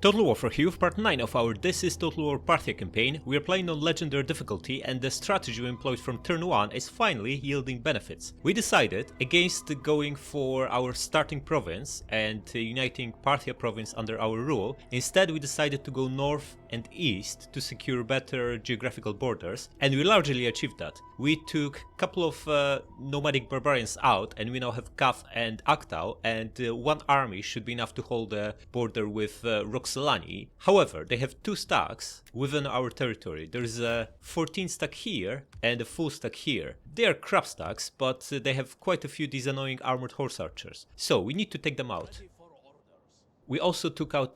Total War for here with part 9 of our This is Total War Parthia campaign. We are playing on legendary difficulty and the strategy we employed from turn 1 is finally yielding benefits. We decided, against going for our starting province and uniting Parthia province under our rule, instead we decided to go north and east to secure better geographical borders, and we largely achieved that. We took a couple of nomadic barbarians out and we now have Cav and Aktau, and one army should be enough to hold the border with Roxolani. However, they have 2 stacks within our territory. There's a 14 stack here and a full stack here. They are crap stacks, but they have quite a few these annoying armored horse archers. So we need to take them out. We also took out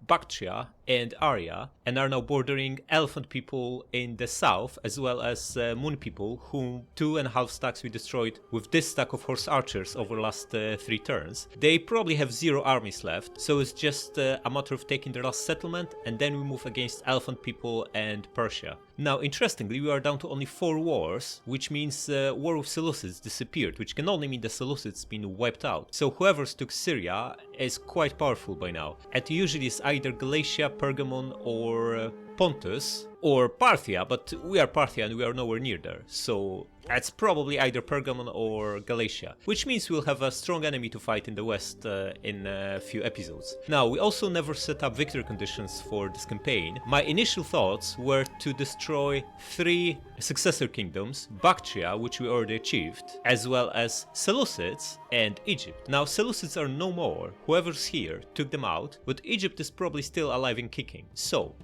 Baktria and Arya and are now bordering elephant people in the south, as well as moon people, whom 2.5 stacks we destroyed with this stack of horse archers over the last 3 turns. They probably have 0 armies left, so it's just a matter of taking the last settlement and then we move against elephant people and Persia. Now, interestingly, we are down to only 4 wars, which means war with Seleucids disappeared, which can only mean the Seleucids been wiped out. So whoever's took Syria is quite powerful by now. It usually is either Galatia, Pergamon or Pontus or Parthia, but we are Parthia and we are nowhere near there, so it's probably either Pergamon or Galatia, which means we'll have a strong enemy to fight in the west in a few episodes. Now, we also never set up victory conditions for this campaign. My initial thoughts were to destroy 3 successor kingdoms, Baktria, which we already achieved, as well as Seleucids and Egypt. Now, Seleucids are no more, whoever's here took them out, but Egypt is probably still alive and kicking, so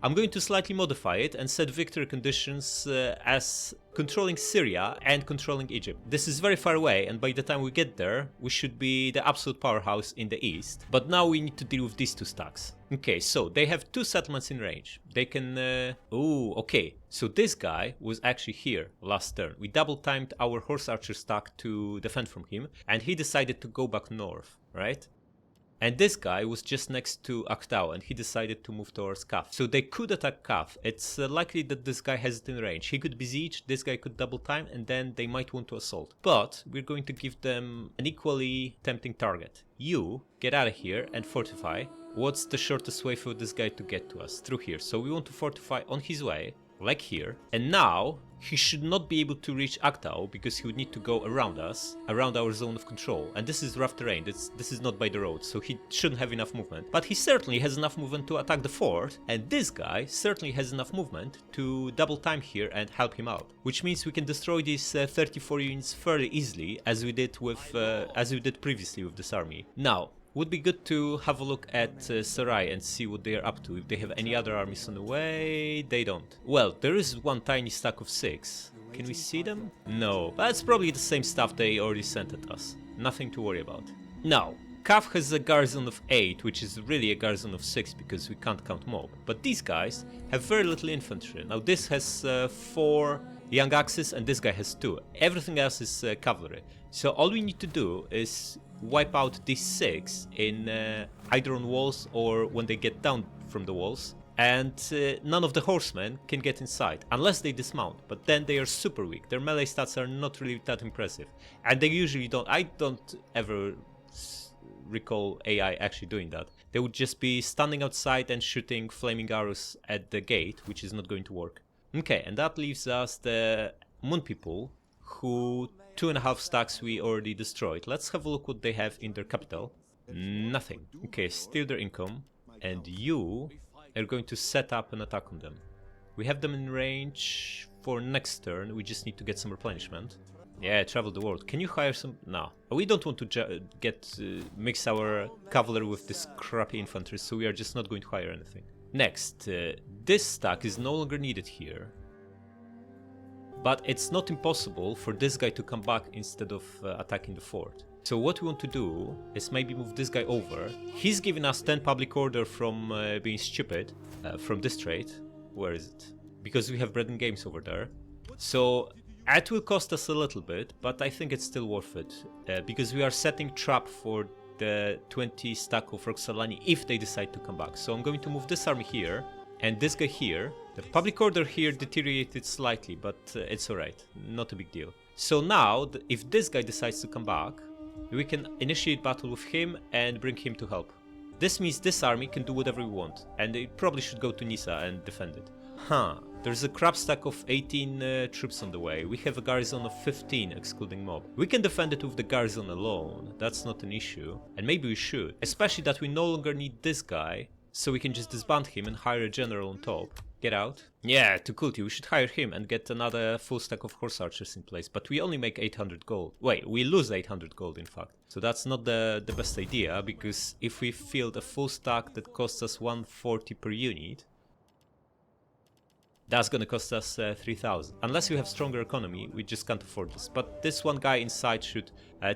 I'm going to slightly modify it and set victory conditions as controlling Syria and controlling Egypt. This is very far away, and by the time we get there, we should be the absolute powerhouse in the east. But now we need to deal with these 2 stacks. Okay, so they have 2 settlements in range. They can... okay. So this guy was actually here last turn. We double timed our horse archer stack to defend from him, and he decided to go back north, right? And this guy was just next to Aktau and he decided to move towards Cav. So they could attack Cav. It's likely that this guy has it in range. He could besiege, this guy could double time, and then they might want to assault. But we're going to give them an equally tempting target. You get out of here and fortify. What's the shortest way for this guy to get to us? Through here. So we want to fortify on his way, like here. And now he should not be able to reach Aktau because he would need to go around us, around our zone of control. And this is rough terrain, this is not by the road, so he shouldn't have enough movement. But he certainly has enough movement to attack the fort, and this guy certainly has enough movement to double time here and help him out. Which means we can destroy these 34 units fairly easily, as we did previously with this army. Now, would be good to have a look at Sarai and see what they are up to. If they have any other armies on the way, they don't. Well, there is one tiny stack of 6. Can we see them? No, that's probably the same stuff they already sent at us. Nothing to worry about. Now, Cav has a garrison of 8, which is really a garrison of 6 because we can't count mob. But these guys have very little infantry. Now this has 4 young axes and this guy has 2. Everything else is cavalry. So all we need to do is wipe out these 6 in either on walls or when they get down from the walls, and none of the horsemen can get inside unless they dismount, but then they are super weak. Their melee stats are not really that impressive, and they usually don't. I don't ever recall AI actually doing that. They would just be standing outside and shooting flaming arrows at the gate, which is not going to work. Okay, and that leaves us the moon people, who 2.5 stacks we already destroyed. Let's have a look what they have in their capital. Nothing. Okay, steal their income. And you are going to set up an attack on them. We have them in range for next turn. We just need to get some replenishment. Yeah, travel the world. Can you hire some? No. We don't want to mix our cavalry with this crappy infantry, so we are just not going to hire anything. Next, this stack is no longer needed here. But it's not impossible for this guy to come back instead of attacking the fort. So what we want to do is maybe move this guy over. He's giving us 10 public order from being stupid, from this trait. Where is it? Because we have bread and games over there. So it will cost us a little bit, but I think it's still worth it. Because we are setting trap for the 20 stack of Roxolani if they decide to come back. So I'm going to move this army here. And this guy here, the public order here deteriorated slightly, but it's alright, not a big deal. So now, if this guy decides to come back, we can initiate battle with him and bring him to help. This means this army can do whatever we want, and they probably should go to Nisa and defend it. Huh. There's a crap stack of 18 troops on the way. We have a garrison of 15, excluding mob. We can defend it with the garrison alone. That's not an issue. And maybe we should. Especially that we no longer need this guy, so we can just disband him and hire a general on top. Get out. Yeah, Tukulti, we should hire him and get another full stack of horse archers in place. But we only make 800 gold. Wait, we lose 800 gold in fact. So that's not the best idea, because if we field a full stack that costs us 140 per unit, that's gonna cost us 3000. Unless we have stronger economy, we just can't afford this. But this one guy inside should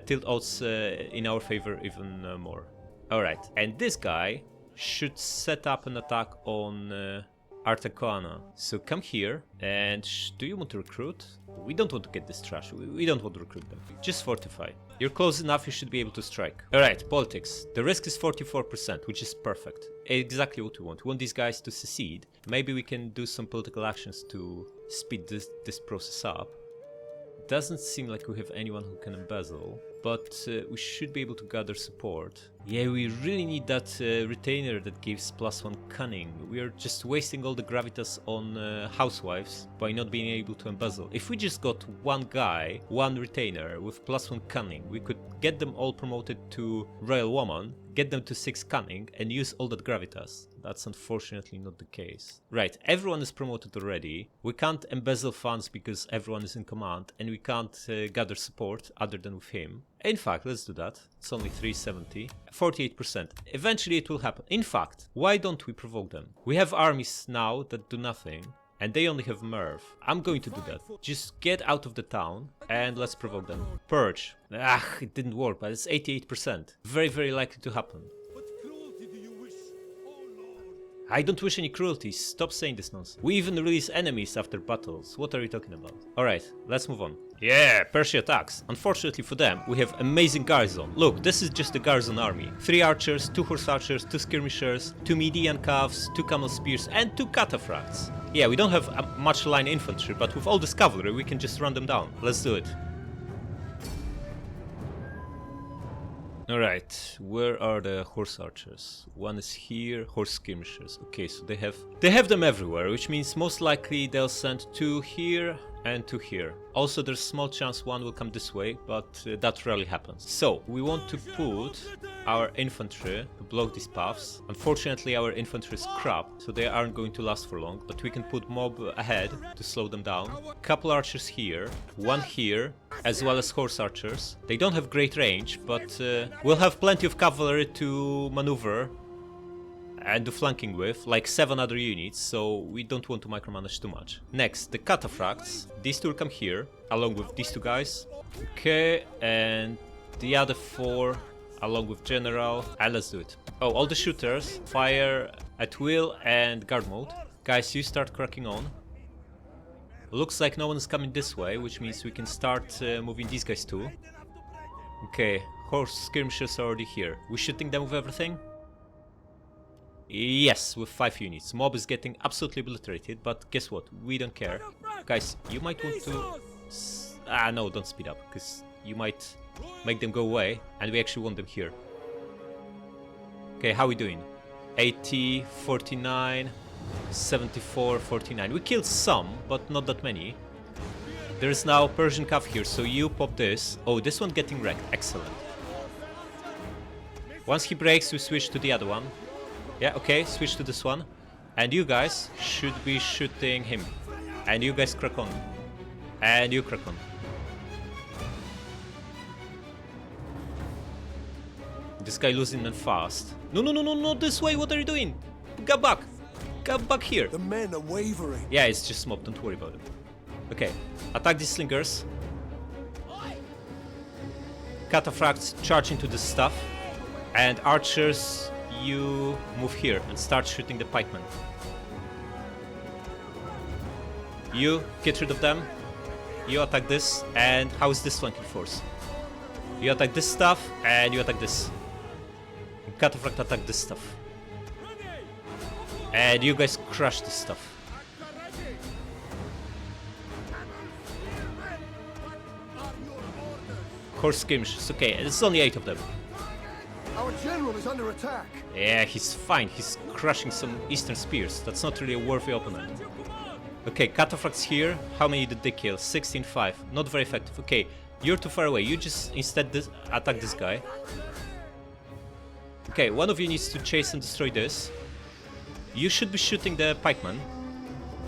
tilt odds in our favor even more. Alright, and this guy should set up an attack on Artacoana. So come here, and do you want to recruit? We don't want to get this trash, we don't want to recruit them. Just fortify. You're close enough, you should be able to strike. Alright, politics. The risk is 44%, which is perfect. Exactly what we want. We want these guys to secede. Maybe we can do some political actions to speed this process up. Doesn't seem like we have anyone who can embezzle, but we should be able to gather support. Yeah, we really need that retainer that gives +1 cunning. We are just wasting all the gravitas on housewives by not being able to embezzle. If we just got one guy, one retainer with +1 cunning, we could get them all promoted to royal woman, get them to 6 cunning, and use all that gravitas. That's unfortunately not the case. Right, everyone is promoted already. We can't embezzle funds because everyone is in command, and we can't gather support other than with him. In fact, let's do that. It's only 370. 48%. Eventually it will happen. In fact, why don't we provoke them? We have armies now that do nothing, and they only have Merv. I'm going to do that. Just get out of the town and let's provoke them. Purge. It didn't work, but it's 88%. Very, very likely to happen. I don't wish any cruelties. Stop saying this nonsense. We even release enemies after battles. What are you talking about? Alright, let's move on. Yeah, Persia attacks. Unfortunately for them, we have amazing garrison. Look, this is just a garrison army. 3 archers, 2 horse archers, 2 skirmishers, 2 Median calves, 2 camel spears, and 2 cataphracts. Yeah, we don't have much line infantry, but with all this cavalry, we can just run them down. Let's do it. Alright, where are the horse archers? One is here, horse skirmishers. Okay, so they have them everywhere, which means most likely they'll send 2 here and 2 here. Also, there's small chance one will come this way, but that rarely happens. So, we want to put our infantry to block these paths. Unfortunately, our infantry is crap, so they aren't going to last for long, but we can put mob ahead to slow them down. Couple archers here, 1 here, as well as horse archers. They don't have great range, but we'll have plenty of cavalry to maneuver and do flanking with, like 7 other units, so we don't want to micromanage too much. Next, the cataphracts. These 2 will come here, along with these 2 guys. Okay, and the other 4 along with general. And let's do it. Oh, all the shooters fire at will and guard mode. Guys, you start cracking on. Looks like no one is coming this way, which means we can start moving these guys too. Okay, horse skirmishers are already here. We shooting them with everything? Yes, with 5 units. Mob is getting absolutely obliterated, but guess what? We don't care. Guys, you might want to... no, don't speed up, because you might make them go away, and we actually want them here. Okay, how are we doing? 80, 49, 74, 49. We killed some, but not that many. There's now Persian cav here, so you pop this. Oh, this one getting wrecked. Excellent. Once he breaks, we switch to the other one. Yeah, okay, switch to this one. And you guys should be shooting him. And you guys crack on. And you crack on. This guy losing them fast. No, no, no, no, not this way. What are you doing? Get back. Get back here. The men are wavering. Yeah, it's just mob. Don't worry about it. Okay, attack these slingers. Cataphracts charge into this stuff. And archers, you move here and start shooting the pikemen. You get rid of them. You attack this. And how is this flanking force? You attack this stuff and you attack this. And Cataphract attack this stuff. And you guys crush this stuff. Horse skirmishes. Okay, it's only 8 of them. Our general is under attack. Yeah, he's fine. He's crushing some eastern spears. That's not really a worthy opponent. Okay, cataphracts here. How many did they kill? 16-5. Not very effective. Okay, you're too far away. You just instead attack this guy. Okay, one of you needs to chase and destroy this. You should be shooting the pikeman.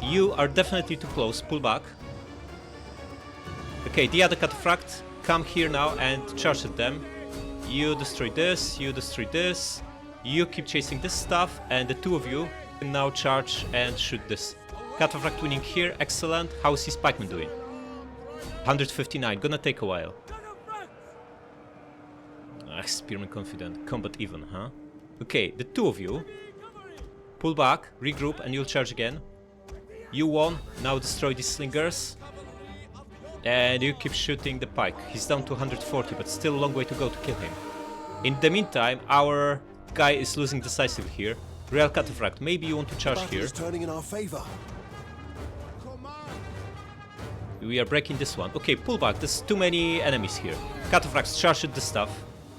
You are definitely too close. Pull back. Okay, the other cataphract. Come here now and charge at them. You destroy this. You destroy this. You keep chasing this stuff. And the two of you can now charge and shoot this. Cataphract winning here. Excellent. How is his pikeman doing? 159. Gonna take a while. Spearman confident. Combat even, huh? Okay, the two of you. Pull back, regroup, and you'll charge again. You won. Now destroy these slingers. And you keep shooting the pike. He's down to 140, but still a long way to go to kill him. In the meantime, our guy is losing decisively here. Real cataphract, maybe you want to charge here. Turning in our favor. We are breaking this one. Okay, pull back. There's too many enemies here. Cataphracts, charge at the stuff.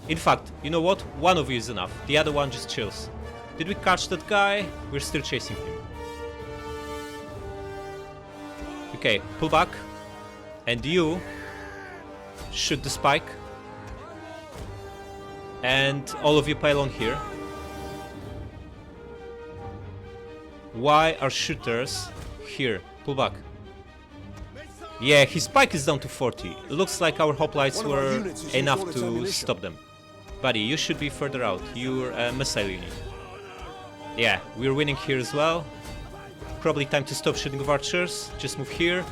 In fact, you know what? One of you is enough. The other one just chills. Did we catch that guy? We're still chasing him. Okay, pull back. And you shoot the spike. And all of you pile on here. Why are shooters here? Pull back. Yeah, his spike is down to 40. Looks like our hoplites were enough to stop them. Buddy, you should be further out. You're a missile unit. Yeah, we're winning here as well. Probably time to stop shooting of archers. Just move here.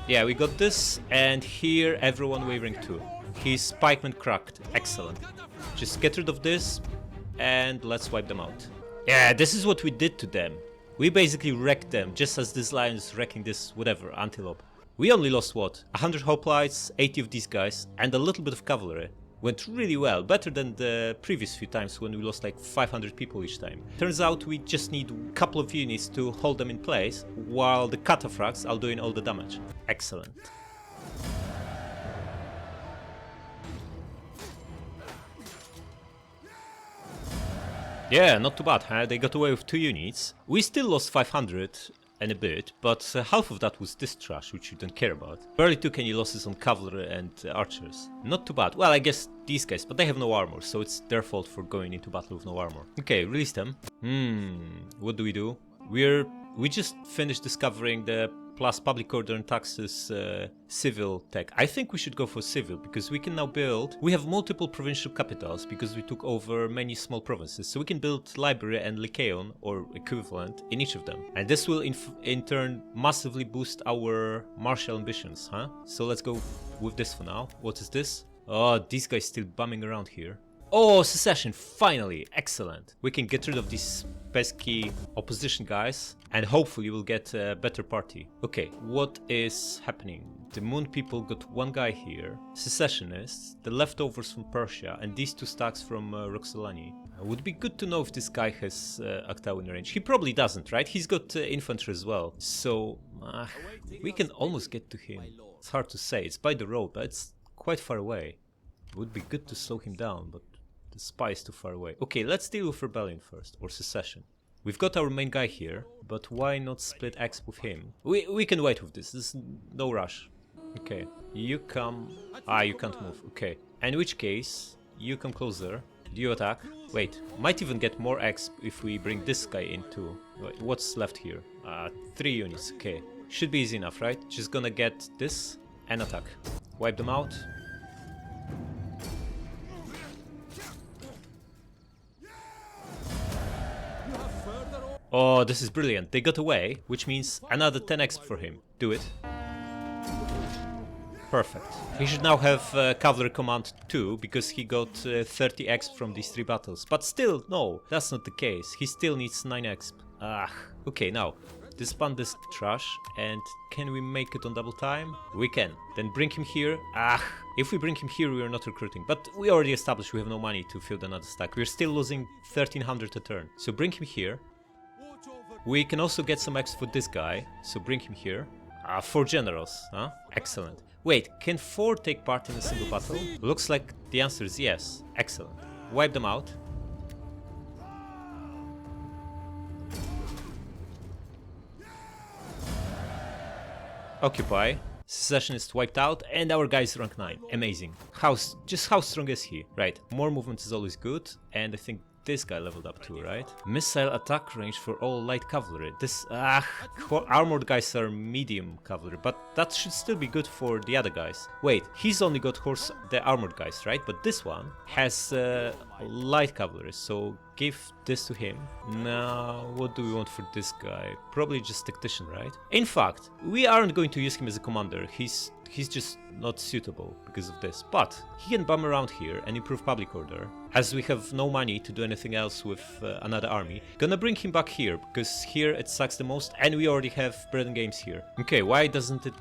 Yeah, we got this. And here, everyone wavering too. His pikeman cracked. Excellent. Just get rid of this. And let's wipe them out. Yeah, this is what we did to them. We basically wrecked them, just as this lion is wrecking this, whatever, antelope. We only lost what? 100 hoplites, 80 of these guys, and a little bit of cavalry. Went really well, better than the previous few times when we lost like 500 people each time. Turns out we just need a couple of units to hold them in place, while the cataphracts are doing all the damage. Excellent. Yeah, not too bad, huh? They got away with 2 units. We still lost 500 and a bit, but half of that was this trash, which you don't care about. Barely took any losses on cavalry and archers. Not too bad. Well, I guess these guys, but they have no armor, so it's their fault for going into battle with no armor. Okay, release them. What do? We just finished discovering the plus public order and taxes civil tech. I think we should go for civil because we can now build. We have multiple provincial capitals because we took over many small provinces, so we can build library and lyceum or equivalent in each of them, and this will in turn massively boost our martial ambitions, huh? So let's go with this for now. What is this? Oh, these guys still bumming around here. Oh, secession, finally! Excellent. We can get rid of these pesky opposition guys and hopefully we'll get a better party. Okay, what is happening? The Moon people got one guy here, secessionists, the leftovers from Persia, and these 2 stacks from Roxolani. Would be good to know if this guy has Octao in range. He probably doesn't, right? He's got infantry as well, so we can almost get to him. It's hard to say, it's by the road, but it's quite far away. Would be good to slow him down, but the spy is too far away. Okay, let's deal with rebellion first, or secession. We've got our main guy here, but why not split X with him? We can wait with this, there's no rush. Okay, you come... you can't move, okay. In which case, you come closer. Do you attack? Wait, might even get more X if we bring this guy in too. Wait, what's left here? 3 units, okay. Should be easy enough, right? Just gonna get this and attack. Wipe them out. Oh, this is brilliant. They got away, which means another 10x for him. Do it. Perfect. He should now have cavalry command too, because he got 30x from these 3 battles. But still, no, that's not the case. He still needs 9x. Okay, now, disband this trash, and can we make it on double time? We can. Then bring him here. If we bring him here, we are not recruiting. But we already established we have no money to field another stack. We're still losing 1300 a turn. So bring him here. We can also get some X for this guy, so bring him here. 4 generals, huh? Excellent. Wait, can 4 take part in a single battle? Looks like the answer is yes. Excellent. wipe them out. Occupy. Secessionist wiped out, and our guy is rank 9. Amazing. Just how strong is he? Right, more movement is always good, and I think this guy leveled up too, right? Missile attack range for all light cavalry. This, armored guys are medium cavalry, but that should still be good for the other guys. Wait, he's only got the armored guys, right? But this one has light cavalry, so give this to him. Now, what do we want for this guy? Probably just tactician, right? In fact, we aren't going to use him as a commander. He's just not suitable because of this. But he can bum around here and improve public order. As we have no money to do anything else with another army, gonna bring him back here because here it sucks the most, and we already have bread and games here. Okay, why does it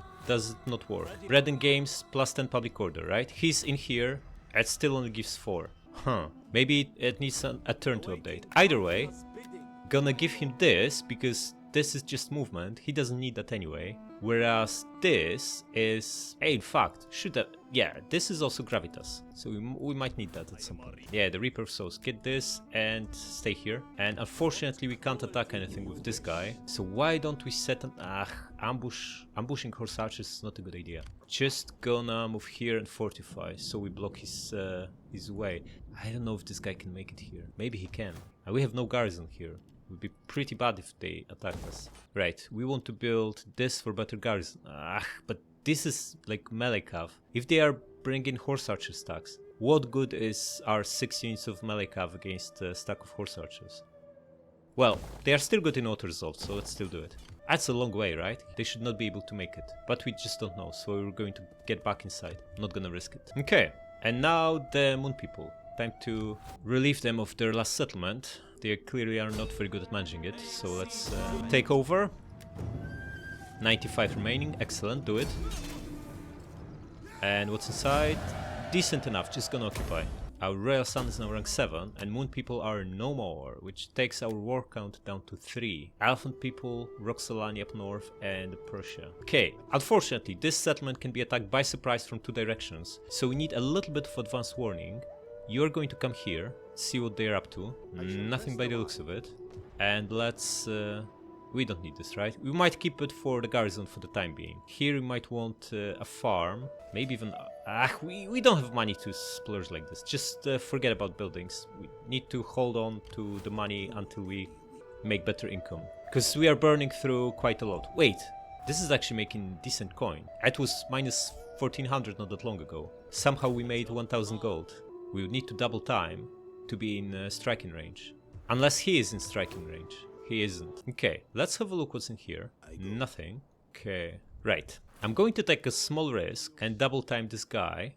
not work? Bread and games plus 10 public order, right? He's in here. It still only gives 4. Huh. Maybe it needs a turn to update. Either way, gonna give him this because this is just movement. He doesn't need that anyway. Whereas this is, in fact, this is also gravitas. So we might need that at some point. Yeah, the Reaper of Souls. Get this and stay here. And unfortunately, we can't attack anything with this guy. So why don't we set an ambushing horse archers is not a good idea. Just gonna move here and fortify, so we block his way. I don't know if this guy can make it here. Maybe he can. And we have no garrison here. It would be pretty bad if they attacked us. Right, we want to build this for better garrison. But this is like melee cav. If they are bringing horse archer stacks, what good is our 6 units of melee cav against a stack of horse archers? Well, they are still good in auto resolve, so let's still do it. That's a long way, right? They should not be able to make it. But we just don't know, so we're going to get back inside. Not gonna risk it. Okay, and now the moon people. Time to relieve them of their last settlement. They clearly are not very good at managing it, so let's take over. 95 remaining, excellent, do it. And what's inside? Decent enough, just gonna occupy. Our royal sun is now rank 7, and moon people are no more, which takes our war count down to 3. Elephant people, Roxolani up north, and Prussia. Okay, unfortunately, this settlement can be attacked by surprise from 2 directions, so we need a little bit of advance warning. You're going to come here, see what they're up to. Nothing by the looks of it. And let's... we don't need this, right? We might keep it for the garrison for the time being. Here we might want a farm. Maybe even... we don't have money to splurge like this. Just forget about buildings. We need to hold on to the money until we make better income. Because we are burning through quite a lot. Wait, this is actually making decent coin. It was minus 1400 not that long ago. Somehow we made 1000 gold. We would need to double time to be in striking range. Unless he is in striking range. He isn't. Okay, let's have a look what's in here. Nothing. Okay, right. I'm going to take a small risk and double time this guy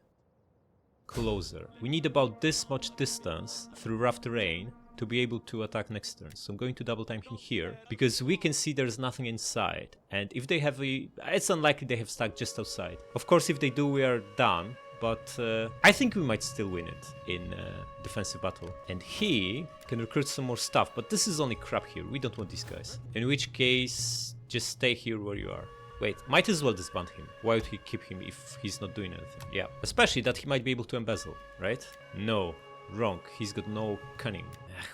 closer. We need about this much distance through rough terrain to be able to attack next turn. So I'm going to double time him here because we can see there's nothing inside. And if they have it's unlikely they have stuck just outside. Of course, if they do, we are done. But I think we might still win it in defensive battle. And he can recruit some more stuff, but this is only crap here. We don't want these guys. In which case, just stay here where you are. Wait, might as well disband him. Why would he keep him if he's not doing anything? Yeah, especially that he might be able to embezzle, right? No, wrong. He's got no cunning.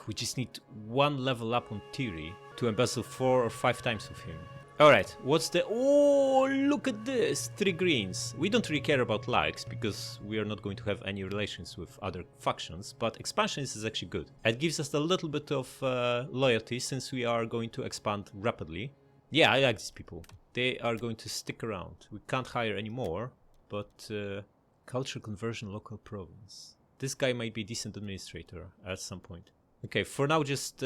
We just need 1 level up on theory to embezzle 4 or 5 times with him. Alright, what's the... Oh, look at this! 3 greens. We don't really care about likes, because we are not going to have any relations with other factions, but expansions is actually good. It gives us a little bit of loyalty, since we are going to expand rapidly. Yeah, I like these people. They are going to stick around. We can't hire any more, but... culture conversion local province. This guy might be a decent administrator at some point. Okay, for now just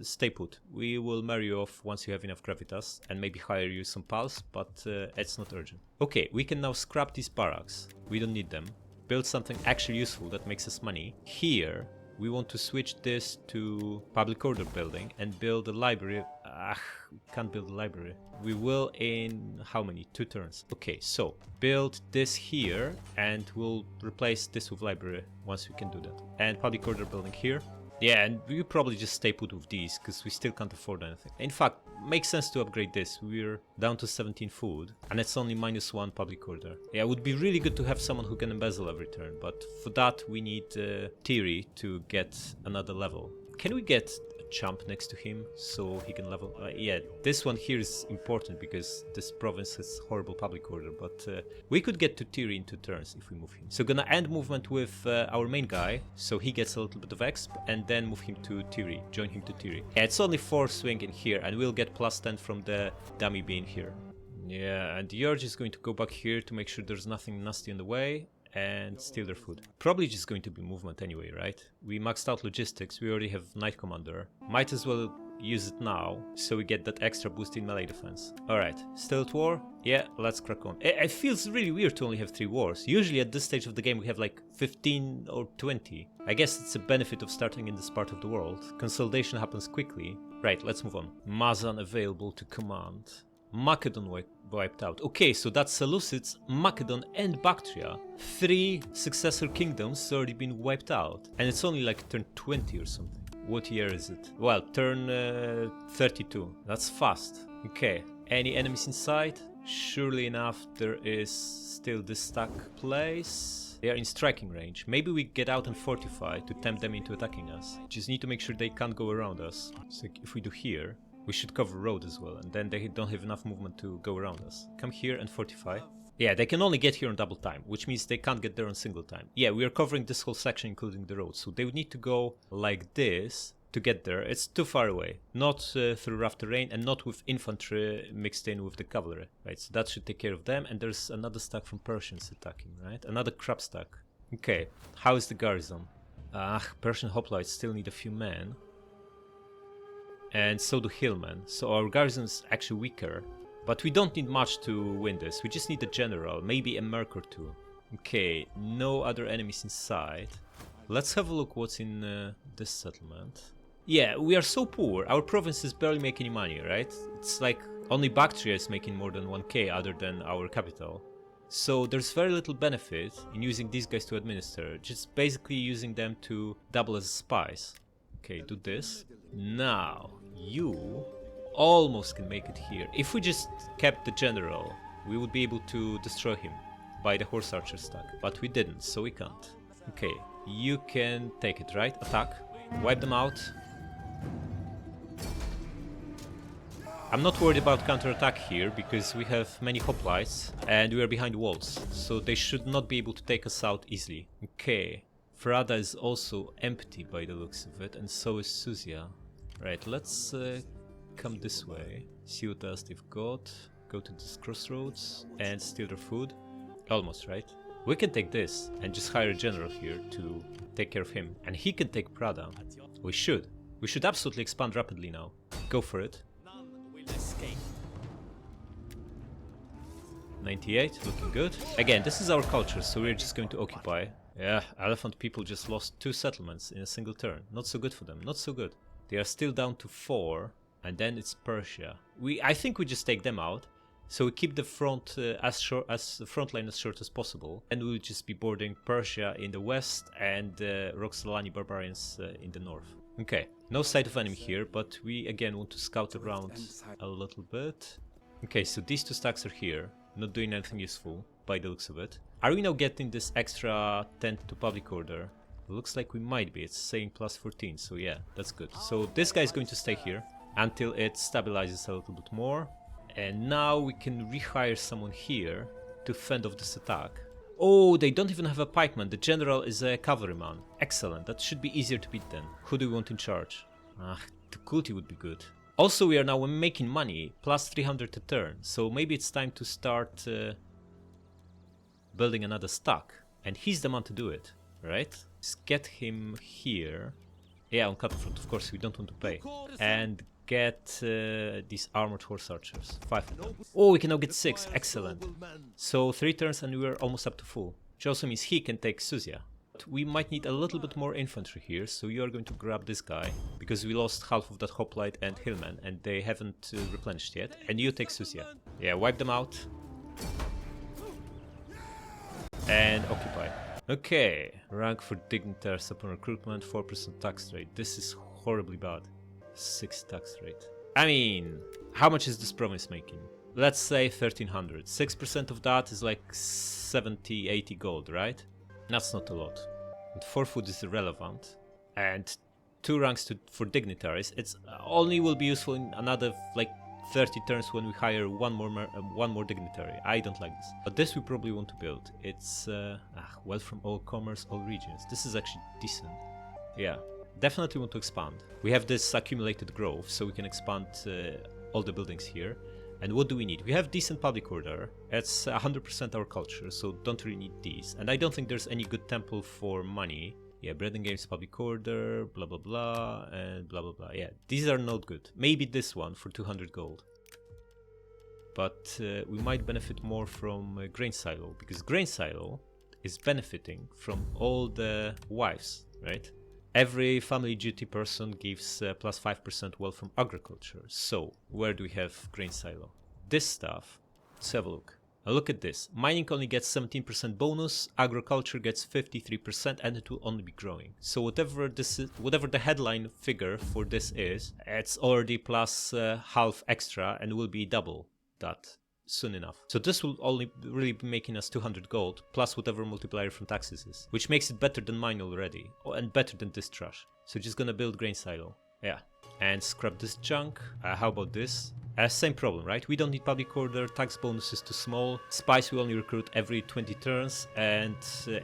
stay put. We will marry you off once you have enough gravitas and maybe hire you some pals, but it's not urgent. Okay, we can now scrap these barracks. We don't need them. Build something actually useful that makes us money. Here, we want to switch this to public order building and build a library. We can't build a library. We will in how many? 2 turns. Okay, so build this here and we'll replace this with library once we can do that. And public order building here. Yeah, and we probably just stay put with these, because we still can't afford anything. In fact, makes sense to upgrade this. We're down to 17 food, and it's only -1 public order. Yeah, it would be really good to have someone who can embezzle every turn, but for that we need Thierry to get another level. Can we get champ next to him so he can level? Yeah, this one here is important because this province has horrible public order, but we could get to Thierry in 2 turns if we move him. So gonna end movement with our main guy, so he gets a little bit of exp, and then move him to Thierry, join him to Thierry. Yeah, it's only 4 swing in here, and we'll get +10 from the dummy being here. Yeah, and you're just going to go back here to make sure there's nothing nasty in the way, and steal their food. Probably just going to be movement anyway, right? We maxed out logistics, we already have Knight Commander. Might as well use it now, so we get that extra boost in melee defense. Alright, still at war? Yeah, let's crack on. It feels really weird to only have 3 wars. Usually at this stage of the game we have like 15 or 20. I guess it's a benefit of starting in this part of the world. Consolidation happens quickly. Right, let's move on. Mazan available to command. Macedon wiped out. Okay, so that's Seleucids, Macedon and Baktria. 3 successor kingdoms already been wiped out. And it's only like turn 20 or something. What year is it? Well, turn 32. That's fast. Okay, any enemies in sight? Surely enough, there is still this stack place. They are in striking range. Maybe we get out and fortify to tempt them into attacking us. Just need to make sure they can't go around us. So if we do here, we should cover road as well, and then they don't have enough movement to go around us. Come here and fortify. Yeah, they can only get here on double time, which means they can't get there on single time. Yeah, we are covering this whole section, including the road, so they would need to go like this to get there. It's too far away, not through rough terrain, and not with infantry mixed in with the cavalry, right? So that should take care of them, and there's another stack from Persians attacking, right? Another crab stack. Okay, how is the garrison? Persian hoplites still need a few men. And so do hillmen, so our garrison is actually weaker. But we don't need much to win this, we just need a general, maybe a merc or 2. Okay, no other enemies in sight. Let's have a look what's in this settlement. Yeah, we are so poor, our provinces barely make any money, right? It's like only Baktria is making more than 1k other than our capital. So there's very little benefit in using these guys to administer, just basically using them to double as spies. Okay, do this. Now, you almost can make it here. If we just kept the general, we would be able to destroy him by the horse archer stack. But we didn't, so we can't. Okay, you can take it, right? Attack. Wipe them out. I'm not worried about counterattack here, because we have many hoplites, and we are behind walls, so they should not be able to take us out easily. Okay. Frada is also empty by the looks of it, and so is Suzia. Right, let's come this way, see what else they've got, go to this crossroads, and steal their food. Almost, right? We can take this, and just hire a general here to take care of him, and he can take Prada. We should. We should absolutely expand rapidly now. Go for it. 98, looking good. Again, this is our culture, so we're just going to occupy. Yeah, elephant people just lost 2 settlements in a single turn. Not so good for them, not so good. They are still down to 4, and then it's Persia. I think we just take them out, so we keep the front the front line as short as possible, and we'll just be boarding Persia in the west and Roxolani barbarians in the north. Okay, no sight of enemy here, but we again want to scout around a little bit. Okay, so these 2 stacks are here, not doing anything useful by the looks of it. Are we now getting this extra 10 to public order? Looks like we might be. It's saying +14, so yeah, that's good. So this guy is going to stay here until it stabilizes a little bit more. And now we can rehire someone here to fend off this attack. Oh, they don't even have a pikeman. The general is a cavalryman. Excellent, that should be easier to beat then. Who do we want in charge? The Kulti would be good. Also, we are now making money, +300 a turn. So maybe it's time to start building another stack. And he's the man to do it, right? Just get him here. Yeah, on Cattlefront, of course, we don't want to pay. And get these armored horse archers. 5 of them. Oh, we can now get 6. Excellent. So 3 turns and we're almost up to full. Which also means he can take Suzia. We might need a little bit more infantry here, so you are going to grab this guy, because we lost half of that hoplite and hillman, and they haven't replenished yet. And you take Suzia. Yeah, wipe them out. And occupy. Okay, rank for dignitaries upon recruitment, 4% tax rate. This is horribly bad. 6 tax rate. I mean, How much is this province making? Let's say 1300. 6% of that is like 70, 80 gold, right? That's not a lot. And 4 food is irrelevant. And 2 ranks for dignitaries. It's only will be useful in another like 30 turns when we hire one more dignitary. I don't like this. But this we probably want to build. It's wealth from all commerce, all regions. This is actually decent. Yeah, definitely want to expand. We have this accumulated growth, so we can expand all the buildings here. And what do we need? We have decent public order. It's 100% our culture, so don't really need these. And I don't think there's any good temple for money. Yeah, bread and games, public order, blah blah blah, and blah blah blah. Yeah, these are not good. Maybe this one for 200 gold. But we might benefit more from grain silo, because grain silo is benefiting from all the wives, right? Every family duty person gives plus 5% wealth from agriculture. So, where do we have grain silo? This stuff, let's have a look. Now look at this. Mining only gets 17% bonus, agriculture gets 53%, and it will only be growing. So whatever this is, whatever the headline figure for this is, it's already plus half extra and will be double that soon enough. So this will only really be making us 200 gold, plus whatever multiplier from taxes is, which makes it better than mine already, and better than this trash. So just gonna build grain silo. Yeah. And scrap this junk. How about this? Same problem, right? We don't need public order, tax bonus is too small, spies we only recruit every 20 turns, and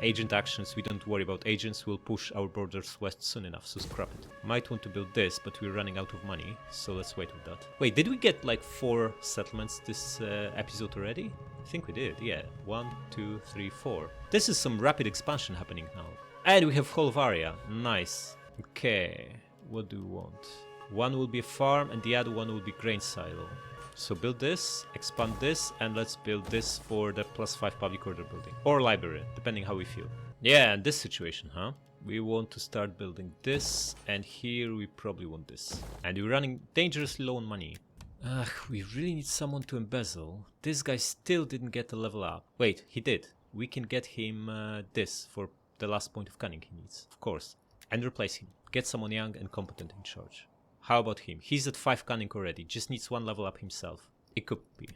agent actions, we don't worry about agents, we'll push our borders west soon enough, so scrap it. Might want to build this, but we're running out of money, so let's wait with that. Wait, did we get like 4 settlements this episode already? I think we did, yeah. 1, 2, 3, 4. This is some rapid expansion happening now. And we have whole of area, nice. Okay, what do we want? One will be a farm and the other one will be grain silo. So build this, expand this, and let's build this for the plus 5 public order building. Or library, depending how we feel. Yeah, in this situation, huh? We want to start building this, and here we probably want this. And we're running dangerously low on money. Ugh, we really need someone to embezzle. This guy still didn't get a level up. Wait, he did. We can get him this for the last point of cunning he needs, of course. And replace him. Get someone young and competent in charge. How about him? He's at 5 cunning already, just needs 1 level up himself. It could be.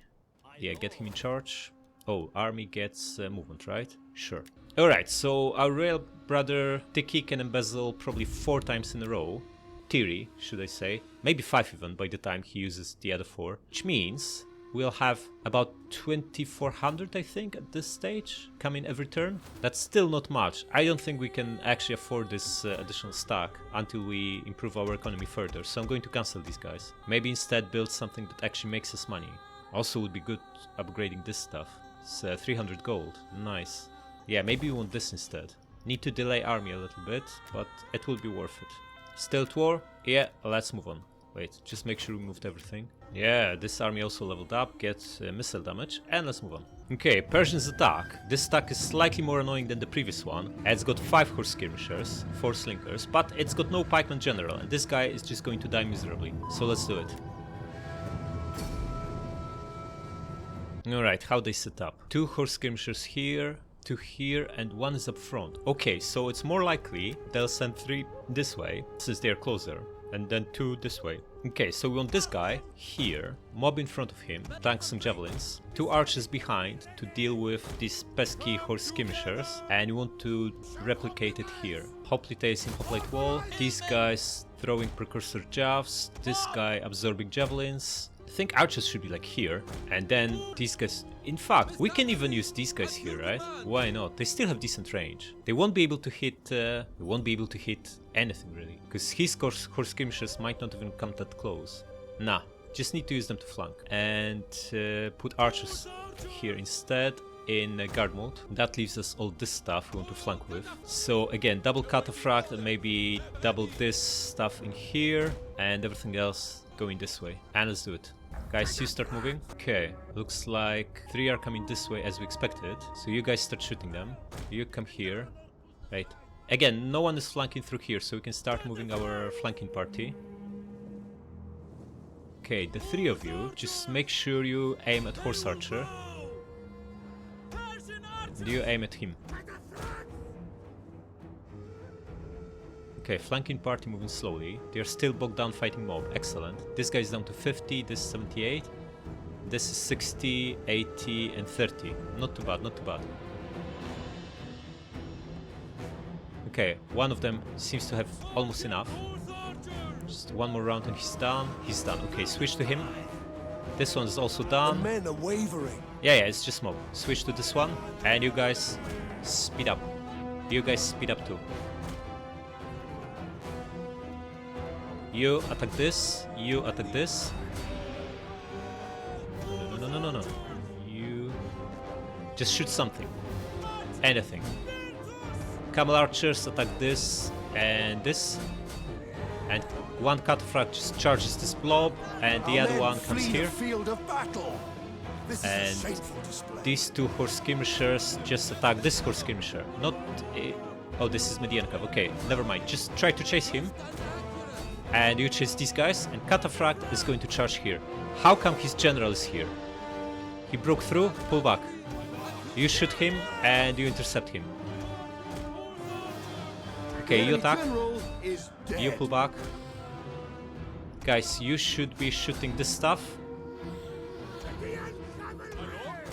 Yeah, get him in charge. Oh, army gets movement, right? Sure. Alright, so our royal brother Tiki can embezzle probably 4 times in a row. Theory, should I say. Maybe 5 even by the time he uses the other 4. Which means we'll have about 2400, I think, at this stage, coming every turn. That's still not much. I don't think we can actually afford this additional stack until we improve our economy further, so I'm going to cancel these guys. Maybe instead build something that actually makes us money. Also would be good upgrading this stuff. It's 300 gold, nice. Yeah, maybe we want this instead. Need to delay army a little bit, but it will be worth it. Still at war? Yeah, let's move on. Wait, just make sure we moved everything. Yeah, this army also leveled up, gets missile damage, and let's move on. Okay, Persians attack. This attack is slightly more annoying than the previous one. It's got 5 horse skirmishers, 4 slinkers, but it's got no pikeman general, and this guy is just going to die miserably. So let's do it. Alright, how they set up. 2 horse skirmishers here, 2 here, and 1 is up front. Okay, so it's more likely they'll send 3 this way, since they're closer. And then 2 this way. Okay, so we want this guy here, mob in front of him, tank some javelins, 2 archers behind to deal with these pesky horse skirmishers, and we want to replicate it here. Hoplite in hoplite wall, these guys throwing precursor javs, this guy absorbing javelins. I think archers should be like here, and then these guys. In fact, we can even use these guys here, right? Why not? They still have decent range. They won't be able to hit. They won't be able to hit anything really, because his horse skirmishers might not even come that close. Nah, just need to use them to flank and put archers here instead in guard mode. That leaves us all this stuff we want to flank with. So again, double cataphract and maybe double this stuff in here, and everything else going this way. And let's do it. Guys, you start moving. Okay, looks like 3 are coming this way as we expected. So you guys start shooting them. You come here. Right. Again, no one is flanking through here, so we can start moving our flanking party. Okay, the 3 of you, just make sure you aim at horse archer. And you aim at him. Okay, flanking party moving slowly. They're still bogged down fighting mob. Excellent. This guy's down to 50, this is 78. This is 60, 80, and 30. Not too bad, not too bad. Okay, one of them seems to have almost enough. Just one more round and he's done. He's done. Okay, switch to him. This one's also done. The men are wavering. Yeah, it's just mob. Switch to this one. And you guys speed up. You guys speed up too. You attack this. You attack this. No. You just shoot something. Anything. Camel archers attack this and this. And one cataphract just charges this blob, and the other one comes here. Field of battle. This And is a shameful display. these two horse skirmishers just attack this horse skirmisher. Not. Oh, this is Mediankav. Okay, never mind. Just try to chase him. And you chase these guys, and Cataphract is going to charge here. How come his general is here? He broke through, pull back. You shoot him, and you intercept him. Okay, you attack. You pull back. Guys, you should be shooting this stuff.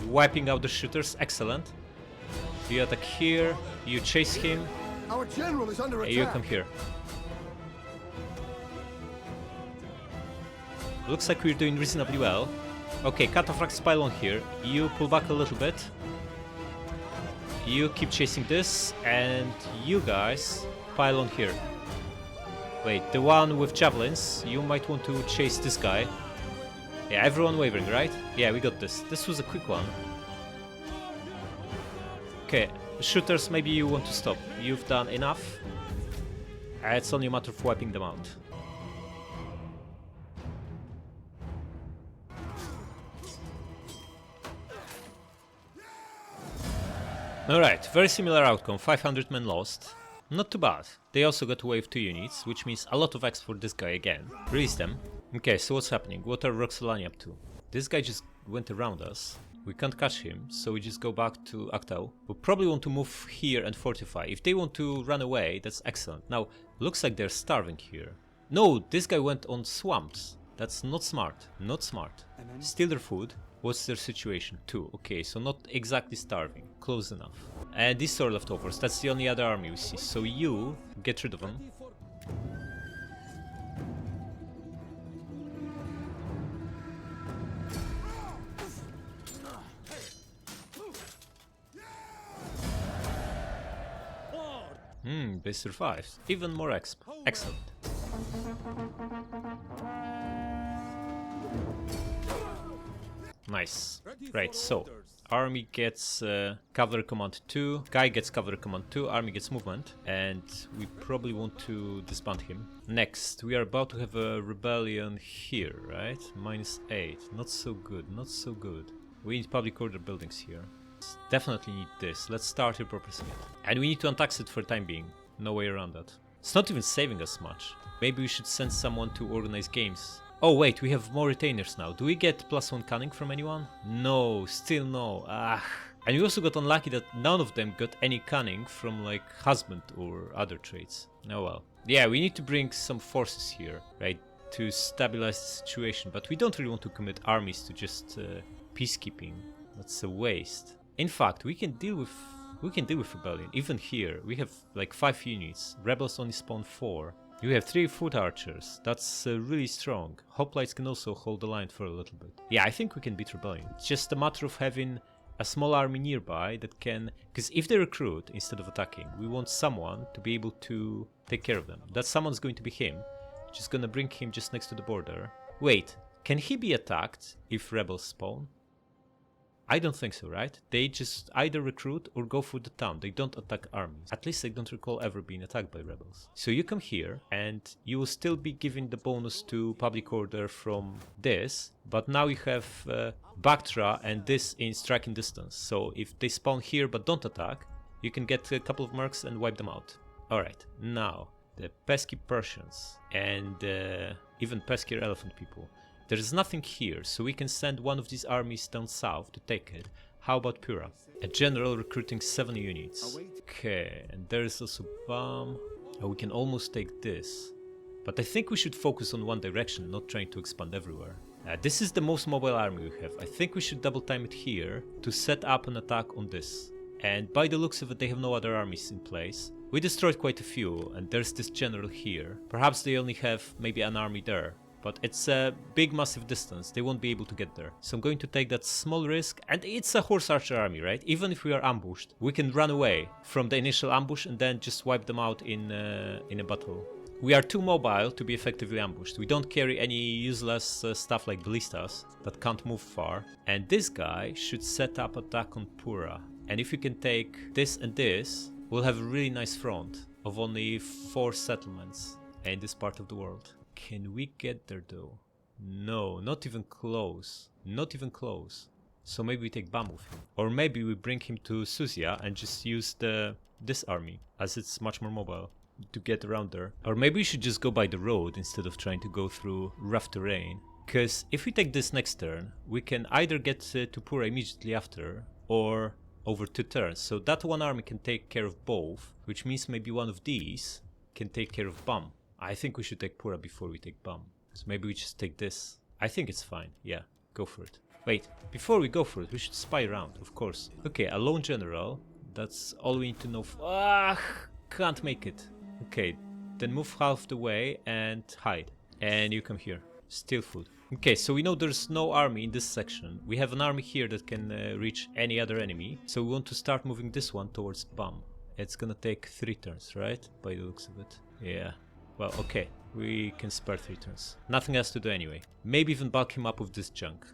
Wiping out the shooters, excellent. You attack here, you chase him, Our general is under and attack. you come here. Looks like we're doing reasonably well. Okay, Cataphracts pile on here. You pull back a little bit. You keep chasing this, and you guys pile on here. Wait, the one with javelins, you might want to chase this guy. Yeah, everyone wavering, right? Yeah, we got this. This was a quick one. Okay, shooters, maybe you want to stop. You've done enough. It's only a matter of wiping them out. Alright, very similar outcome, 500 men lost. Not too bad. They also got wave 2 units, which means a lot of X for this guy again. Release them. Okay, so what's happening? What are Roxolani up to? This guy just went around us. We can't catch him, so we just go back to Actau. We probably want to move here and fortify. If they want to run away, that's excellent. Now, looks like they're starving here. No, this guy went on swamps. That's not smart. Not smart. Steal their food. What's their situation? 2. Okay, so not exactly starving. Close enough. And these are leftovers. That's the only other army we see. So you get rid of them. They survived. Even more exp. Excellent. Nice. Right, so army gets cavalry command 2, guy gets cavalry command 2, army gets movement, and we probably want to disband him. Next, we are about to have a rebellion here, right? -8. Not so good, not so good. We need public order buildings here. Definitely need this. Let's start repurposing it. And we need to untax it for the time being. No way around that. It's not even saving us much. Maybe we should send someone to organize games. Oh wait, we have more retainers now. Do we get +1 cunning from anyone? No, still no. Ah. And we also got unlucky that none of them got any cunning from like husband or other traits. Oh well. Yeah, we need to bring some forces here, right, to stabilize the situation. But we don't really want to commit armies to just peacekeeping. That's a waste. In fact, we can deal with rebellion. Even here, we have like 5 units. Rebels only spawn 4. You have 3 foot archers. That's really strong. Hoplites can also hold the line for a little bit. Yeah, I think we can beat rebellion. It's just a matter of having a small army nearby that can... Because if they recruit instead of attacking, we want someone to be able to take care of them. That someone's going to be him. Just gonna bring him just next to the border. Wait, can he be attacked if rebels spawn? I don't think so, right? They just either recruit or go for the town. They don't attack armies. At least I don't recall ever being attacked by rebels. So you come here and you will still be giving the bonus to public order from this. But now you have Baktria and this in striking distance. So if they spawn here but don't attack, you can get a couple of mercs and wipe them out. Alright, now the pesky Persians and even peskier elephant people. There is nothing here, so we can send one of these armies down south to take it. How about Pura? A general recruiting 7 units. Okay, and there is also Bam. Oh, we can almost take this. But I think we should focus on one direction, not trying to expand everywhere. This is the most mobile army we have. I think we should double time it here to set up an attack on this. And by the looks of it, they have no other armies in place. We destroyed quite a few, and there's this general here. Perhaps they only have maybe an army there. But it's a big massive distance, they won't be able to get there. So I'm going to take that small risk, and it's a horse archer army, right? Even if we are ambushed, we can run away from the initial ambush and then just wipe them out in a battle. We are too mobile to be effectively ambushed. We don't carry any useless stuff like ballistas that can't move far. And this guy should set up attack on Pura. And if we can take this and this, we'll have a really nice front of only 4 settlements in this part of the world. Can we get there though? No, not even close. Not even close. So maybe we take Bam with him. Or maybe we bring him to Suzia and just use this army, as it's much more mobile, to get around there. Or maybe we should just go by the road instead of trying to go through rough terrain. Because if we take this next turn, we can either get to Pura immediately after, or over 2 turns. So that one army can take care of both, which means maybe one of these can take care of Bam. I think we should take Pura before we take Bam. So maybe we just take this. I think it's fine. Yeah, go for it. Wait, before we go for it, we should spy around, of course. Okay, a lone general. That's all we need to know. Can't make it. Okay, then move half the way and hide. And you come here. Steal food. Okay, so we know there's no army in this section. We have an army here that can reach any other enemy. So we want to start moving this one towards Bam. It's gonna take 3 turns, right? By the looks of it. Yeah. Well, okay. We can spare 3 turns. Nothing else to do anyway. Maybe even bulk him up with this junk.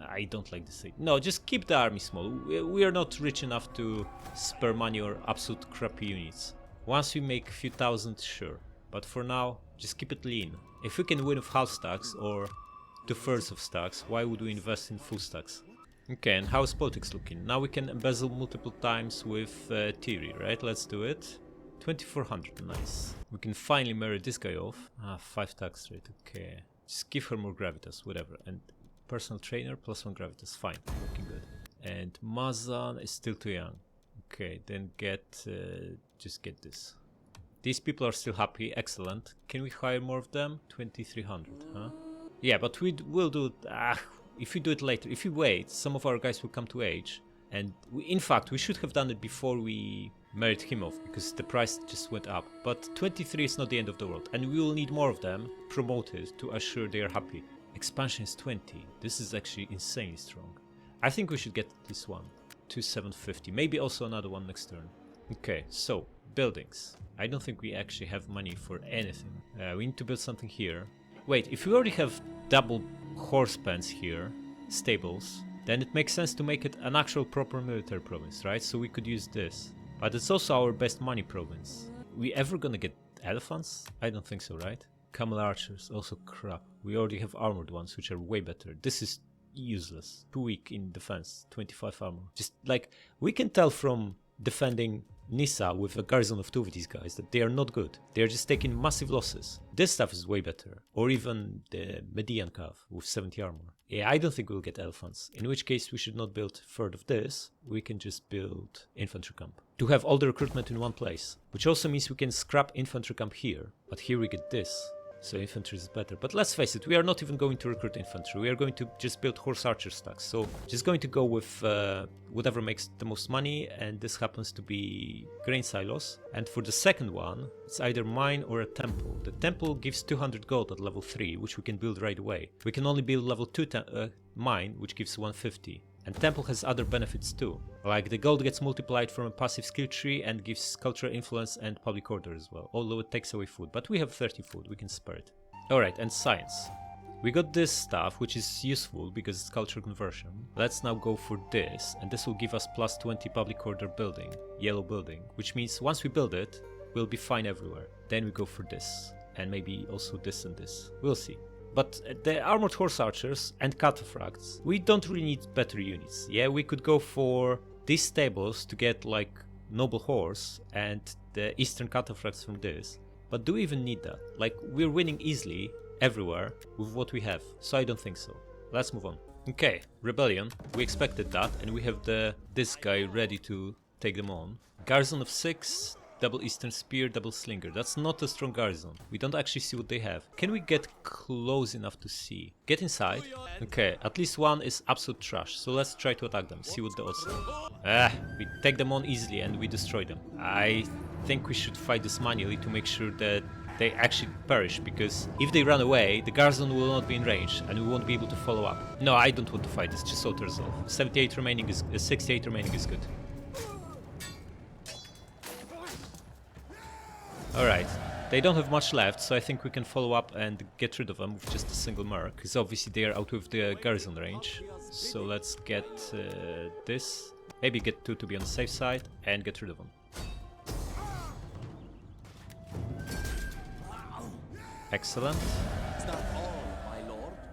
I don't like this thing. No, just keep the army small. We are not rich enough to spare money or absolute crappy units. Once we make a few thousand, sure. But for now, just keep it lean. If we can win with half stacks or 2/3 of stacks, why would we invest in full stacks? Okay, and how's politics looking? Now we can embezzle multiple times with Thierry, right? Let's do it. 2400, nice. We can finally marry this guy off. 5 tax rate, okay. Just give her more gravitas, whatever. And personal trainer, +1 gravitas, fine, looking good. And Mazan is still too young. Okay, then just get this. These people are still happy, excellent. Can we hire more of them? 2300, huh? Yeah, but we'll do it, if we do it later. If we wait, some of our guys will come to age. And in fact, we should have done it before we married him off, because the price just went up. But 23 is not the end of the world, and we will need more of them promoted to assure they are happy. Expansion is 20. This is actually insanely strong. I think we should get this one to 750. Maybe also another one next turn. Okay, so buildings. I don't think we actually have money for anything. We need to build something here. Wait, if we already have double horse pens here, stables, then it makes sense to make it an actual proper military province, right? So we could use this. But it's also our best money province. We ever gonna get elephants? I don't think so, right? Camel archers, also crap. We already have armored ones, which are way better. This is useless. Too weak in defense, 25 armor. Just like, we can tell from defending Nisa with a garrison of 2 of these guys that they are not good. They are just taking massive losses. This stuff is way better. Or even the Median cav with 70 armor. Yeah, I don't think we'll get elephants. In which case we should not build third of this. We can just build infantry camp. To have all the recruitment in one place. Which also means we can scrap infantry camp here. But here we get this. So infantry is better. But let's face it, we are not even going to recruit infantry. We are going to just build horse archer stacks. So just going to go with whatever makes the most money. And this happens to be grain silos. And for the second one, it's either mine or a temple. The temple gives 200 gold at level 3, which we can build right away. We can only build level 2 mine, which gives 150. And temple has other benefits too. Like the gold gets multiplied from a passive skill tree and gives cultural influence and public order as well. Although it takes away food, but we have 30 food, we can spare it. Alright, and science. We got this stuff, which is useful because it's cultural conversion. Let's now go for this, and this will give us +20 public order building, yellow building, which means once we build it, we'll be fine everywhere. Then we go for this, and maybe also this and this. We'll see. But the armored horse archers and cataphracts, we don't really need better units. Yeah, we could go for these stables to get like noble horse and the eastern cataphracts from this. But do we even need that? Like, we're winning easily everywhere with what we have, so I don't think so. Let's move on. Okay, rebellion. We expected that, and we have this guy ready to take them on. Garrison of 6, Double Eastern Spear, double Slinger. That's not a strong garrison. We don't actually see what they have. Can we get close enough to see? Get inside. Okay, at least one is absolute trash. So let's try to attack them. See what the odds are. We take them on easily and we destroy them. I think we should fight this manually to make sure that they actually perish, because if they run away, the garrison will not be in range and we won't be able to follow up. No, I don't want to fight this, just auto-resolve. 78 remaining is 68 remaining is good. Alright, they don't have much left, so I think we can follow up and get rid of them with just a single mark, because obviously they are out of the garrison range. So let's get this, maybe get two to be on the safe side, and get rid of them. Excellent.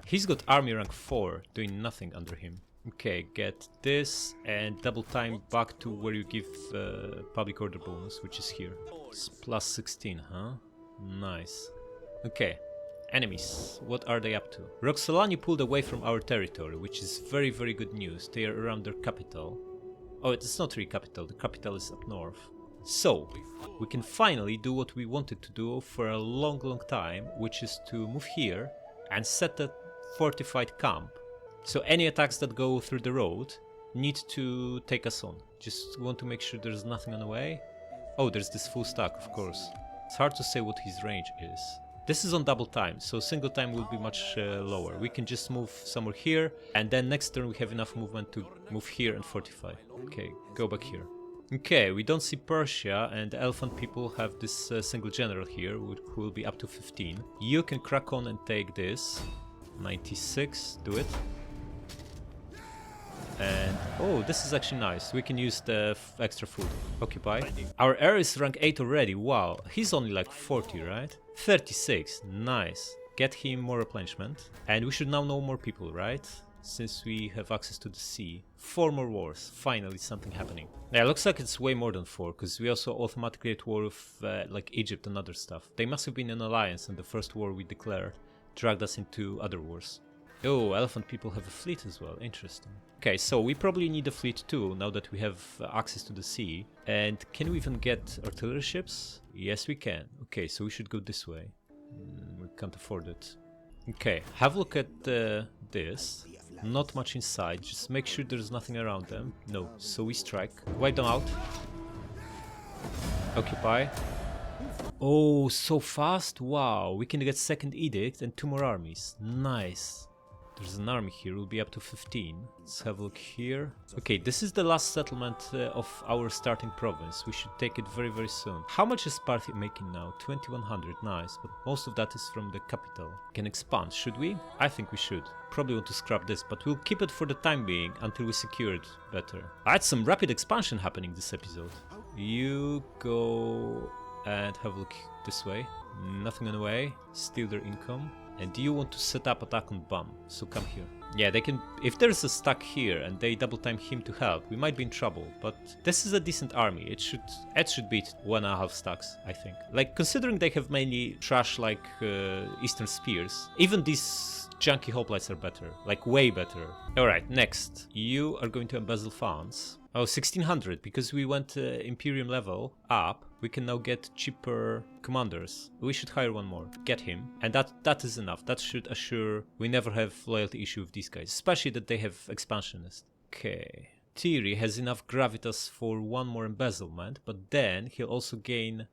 He's got army rank 4, doing nothing under him. Okay, get this and double time back to where you give public order bonus, which is here. It's plus 16, huh? Nice. Okay, enemies. What are they up to? Roxolani pulled away from our territory, which is very, very good news. They are around their capital. Oh, it's not really capital. The capital is up north. So, we can finally do what we wanted to do for a long, long time, which is to move here and set a fortified camp. So any attacks that go through the road need to take us on. Just want to make sure there's nothing on the way. Oh, there's this full stack, of course. It's hard to say what his range is. This is on double time, so single time will be much lower. We can just move somewhere here, and then next turn we have enough movement to move here and fortify. Okay, go back here. Okay, we don't see Persia, and the elephant people have this single general here, who will be up to 15. You can crack on and take this. 96, do it. And oh, this is actually nice. We can use the extra food. Occupy. Our heir is rank 8 already. Wow, he's only like 40, right? 36, nice. Get him more replenishment. And we should now know more people, right? Since we have access to the sea. 4 more wars. Finally, something happening. Yeah, looks like it's way more than 4, because we also automatically at war with like Egypt and other stuff. They must have been in alliance, and the first war we declared dragged us into other wars. Oh, elephant people have a fleet as well. Interesting. Okay, so we probably need a fleet too, now that we have access to the sea. And can we even get artillery ships? Yes, we can. Okay, so we should go this way. We can't afford it. Okay, have a look at this. Not much inside, just make sure there's nothing around them. No, so we strike. Wipe them out. Occupy. Oh, so fast? Wow, we can get second edict and 2 more armies. Nice. There's an army here, we'll be up to 15. Let's have a look here. Okay, this is the last settlement of our starting province. We should take it very, very soon. How much is Parthia making now? 2100, nice. But most of that is from the capital. Can expand, should we? I think we should. Probably want to scrap this, but we'll keep it for the time being until we secure it better. I had some rapid expansion happening this episode. You go and have a look this way. Nothing on the way. Steal their income. And do you want to set up attack on Bum? So come here. Yeah, they can. If there's a stack here and they double time him to help, we might be in trouble. But this is a decent army. It should beat 1.5 stacks, I think. Like, considering they have mainly trash like Eastern Spears, even these junky hoplites are better. Like, way better. Alright, next. You are going to embezzle funds. Oh, 1600, because we went Imperium level up, we can now get cheaper commanders. We should hire one more. Get him. And that is enough. That should assure we never have loyalty issue with these guys, especially that they have expansionists. Okay. Thierry has enough gravitas for 1 more embezzlement, but then he'll also gain...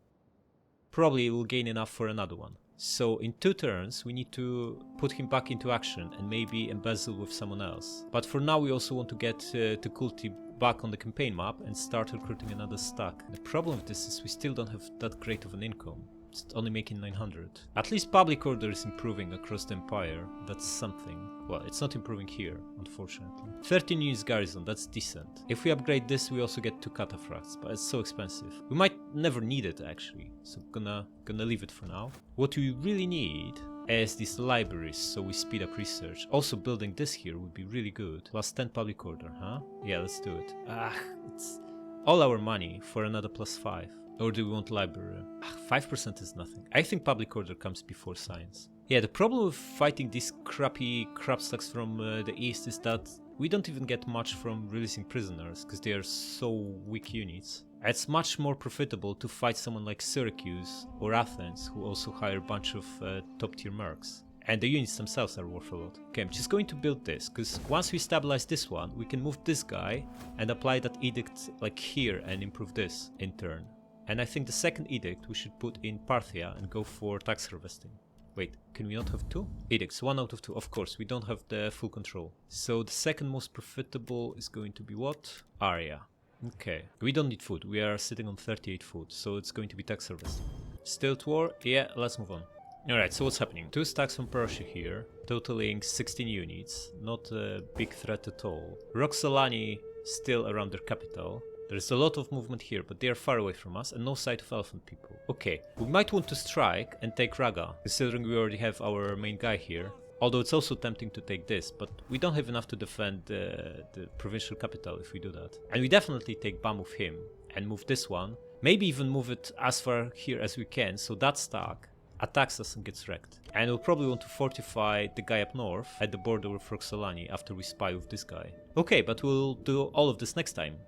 Probably will gain enough for another one. So in 2 turns we need to put him back into action and maybe embezzle with someone else. But for now we also want to get Tukulti back on the campaign map and start recruiting another stack. The problem with this is we still don't have that great of an income. It's only making 900. At least public order is improving across the empire. That's something. Well, it's not improving here, unfortunately. 13 units garrison, that's decent. If we upgrade this, we also get 2 cataphracts, but it's so expensive. We might never need it, actually. So gonna leave it for now. What we really need is these libraries, so we speed up research. Also, building this here would be really good. Plus 10 public order, huh? Yeah, let's do it. It's all our money for another plus 5. Or do we want library? 5% is nothing. I think public order comes before science. Yeah, the problem with fighting these crappy crap stacks from the east is that we don't even get much from releasing prisoners, because they are so weak units. It's much more profitable to fight someone like Syracuse or Athens, who also hire a bunch of top tier mercs. And the units themselves are worth a lot. Okay, I'm just going to build this, because once we stabilize this one, we can move this guy and apply that edict like here and improve this in turn. And I think the second edict we should put in Parthia and go for tax harvesting. Wait, can we not have 2? Edicts, 1 out of 2. Of course, we don't have the full control. So the second most profitable is going to be what? Aria. Okay, we don't need food. We are sitting on 38 food, so it's going to be tax harvesting. Stilt war? Yeah, let's move on. Alright, so what's happening? 2 stacks from Persia here, totaling 16 units. Not a big threat at all. Roxolani still around their capital. There's a lot of movement here, but they are far away from us and no sight of elephant people. Okay, we might want to strike and take Raga, considering we already have our main guy here. Although it's also tempting to take this, but we don't have enough to defend the provincial capital if we do that. And we definitely take Bam with him and move this one. Maybe even move it as far here as we can, so that stack attacks us and gets wrecked. And we'll probably want to fortify the guy up north at the border with Roxolani after we spy with this guy. Okay, but we'll do all of this next time.